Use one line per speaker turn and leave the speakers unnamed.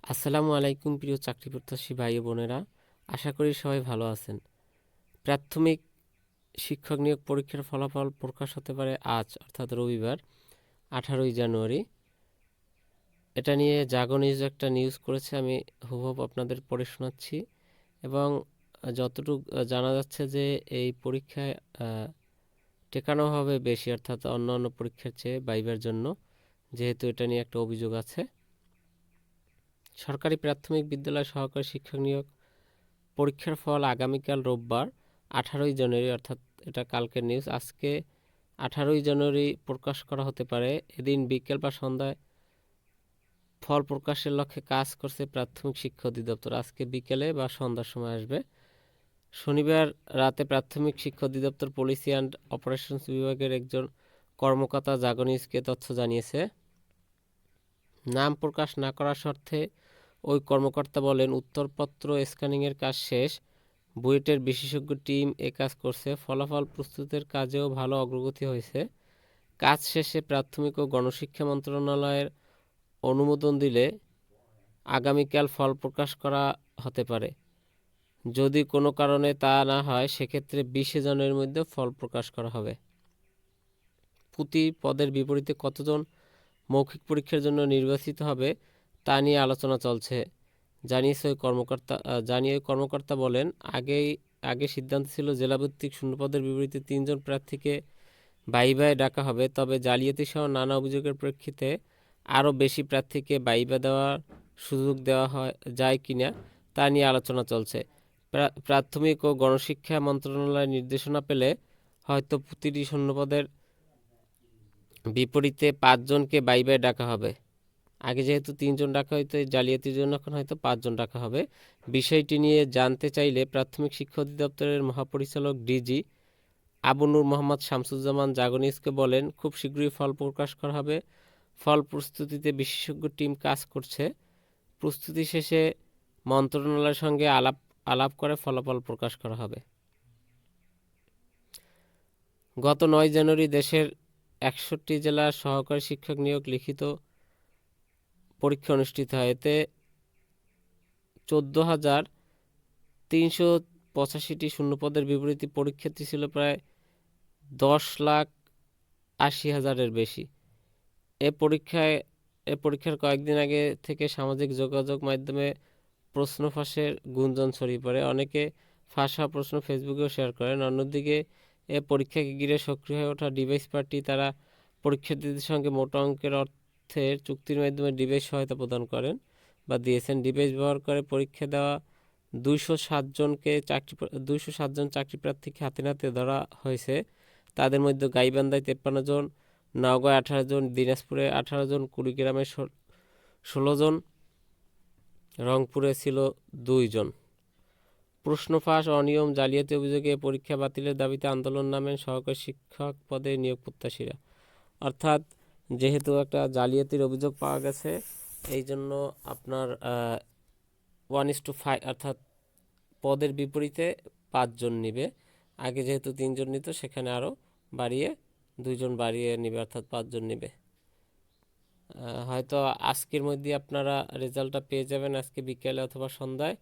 আসসালামু আলাইকুম প্রিয় চাকরি প্রত্যাশী ভাই ও বোনেরা, আশা করি সবাই ভালো আছেন। প্রাথমিক শিক্ষক নিয়োগ পরীক্ষার ফলাফল প্রকাশ হতে পারে আজ অর্থাৎ রবিবার 18ই জানুয়ারি। এটা নিয়ে জাগো নিউজ একটা নিউজ করেছে, আমি হুবহু আপনাদের পড়ে শোনাচ্ছি। এবং যতটুকু জানা যাচ্ছে যে এই পরীক্ষায় টেকানো হবে বেশি, অর্থাৎ অন্যান্য পরীক্ষার চেয়ে ভাইবার জন্য, যেহেতু এটা নিয়ে একটা অভিযোগ আছে। সরকারি প্রাথমিক বিদ্যালয় সহকারী শিক্ষক নিয়োগ পরীক্ষার ফল আগামীকাল রোববার 18ই জানুয়ারি, অর্থাৎ এটা কালকের নিউজ। আজকে 18ই জানুয়ারি প্রকাশ করা হতে পারে। এদিন বিকেল বা সন্ধ্যায় ফল প্রকাশের লক্ষ্যে কাজ করছে প্রাথমিক শিক্ষা অধিদপ্তর। আজকে বিকেলে বা সন্ধ্যার সময় আসবে। শনিবার রাতে প্রাথমিক শিক্ষা অধিদপ্তর পলিসি অ্যান্ড অপারেশনস বিভাগের একজন কর্মকর্তা জাগো নিউজকে তথ্য জানিয়েছে। নাম প্রকাশ না করার শর্তে ওই কর্মকর্তা বলেন, উত্তরপত্র স্ক্যানিংয়ের কাজ শেষ, বুয়েটের বিশেষজ্ঞ টিম এ কাজ করছে, ফলাফল প্রস্তুতের কাজেও ভালো অগ্রগতি হয়েছে। কাজ শেষে প্রাথমিক ও গণশিক্ষা মন্ত্রণালয়ের অনুমোদন দিলে আগামীকাল ফল প্রকাশ করা হতে পারে। যদি কোনো কারণে তা না হয়, সেক্ষেত্রে 20 জানুয়ারির মধ্যে ফল প্রকাশ করা হবে। প্রতি পদের বিপরীতে কতজন মৌখিক পরীক্ষার জন্য নির্বাচিত হবে তা নিয়ে আলোচনা চলছে, জানিয়ে ওই কর্মকর্তা বলেন, আগে সিদ্ধান্ত ছিল জেলাভিত্তিক শূন্যপদের বিপরীতে 3 জন প্রার্থীকে ভাইভায় ডাকা হবে। তবে জালিয়াতি সহ নানা অভিযোগের প্রেক্ষিতে আরও বেশি প্রার্থীকে ভাইভা দেওয়ার সুযোগ দেওয়া যায় কিনা তা নিয়ে আলোচনা চলছে। প্রাথমিক ও গণশিক্ষা মন্ত্রণালয়ের নির্দেশনা পেলে হয়তো প্রতিটি শূন্যপদের বিপরীতে 5 জনকে ভাইভায় ডাকা হবে। আগে যেহেতু 3 জন ডাকা হইতো, এই জালিয়াতির জন্য এখন হয়তো 5 জন ডাকা হবে। বিষয়টি নিয়ে জানতে চাইলে প্রাথমিক শিক্ষা অধিদপ্তরের মহাপরিচালক ডিজি আবু নূর মোহাম্মদ শামসুজ্জামান জাগো নিউজকে বলেন, খুব শীঘ্রই ফল প্রকাশ করা হবে। ফল প্রস্তুতিতে বিশেষজ্ঞ টিম কাজ করছে। প্রস্তুতি শেষে মন্ত্রণালয়ের সঙ্গে আলাপ করে ফলাফল প্রকাশ করা হবে। গত 9 জানুয়ারি দেশের 61 জেলার সহকারী শিক্ষক নিয়োগ লিখিত পরীক্ষা অনুষ্ঠিত হয়। এতে 14,385টি শূন্যপদের বিপরীতে পরীক্ষার্থী ছিল প্রায় 10,80,000-এর বেশি। এ পরীক্ষার কয়েকদিন আগে থেকে সামাজিক যোগাযোগ মাধ্যমে প্রশ্ন ফাঁসের গুঞ্জন ছড়িয়ে পড়ে। অনেকে ফাঁস হওয়া প্রশ্ন ফেসবুকেও শেয়ার করেন। অন্যদিকে এ পরীক্ষাকে ঘিরে সক্রিয় হয়ে ওঠা ডিভাইস পার্টি, তারা পরীক্ষার্থীদের সঙ্গে মোটা অঙ্কের অর্থের চুক্তির মাধ্যমে ডিভাইস সহায়তা প্রদান করেন বা দিয়েছেন। ডিভাইস ব্যবহার করে পরীক্ষা দেওয়া 207 জন চাকরি প্রার্থীকে হাতে নাতে ধরা হয়েছে। তাদের মধ্যে গাইবান্ধায় 53 জন, নওগাঁয় 18 জন, দিনাজপুরে 18 জন, কুড়িগ্রামে 16 জন, রংপুরে ছিল 2 জন। প্রশ্ন ফাঁস, অনিয়ম, জালিয়াতি অভিযোগে পরীক্ষা বাতিলের দাবিতে আন্দোলন নামেন সহকারী শিক্ষক পদে নিয়োগ প্রত্যাশীরা। অর্থাৎ যেহেতু একটা জালিয়াতির অভিযোগ পাওয়া গেছে, এই জন্য আপনার 1:5, অর্থাৎ পদের বিপরীতে 5 জন নিবে। আগে যেহেতু 3 জন নিত, সেখানে আরও বাড়িয়ে 2 জন বাড়িয়ে নিবে, অর্থাৎ 5 জন নিবে। হয়তো আজকের মধ্যে আপনারা রেজাল্টটা পেয়ে যাবেন, আজকে বিকেলে অথবা সন্ধ্যায়।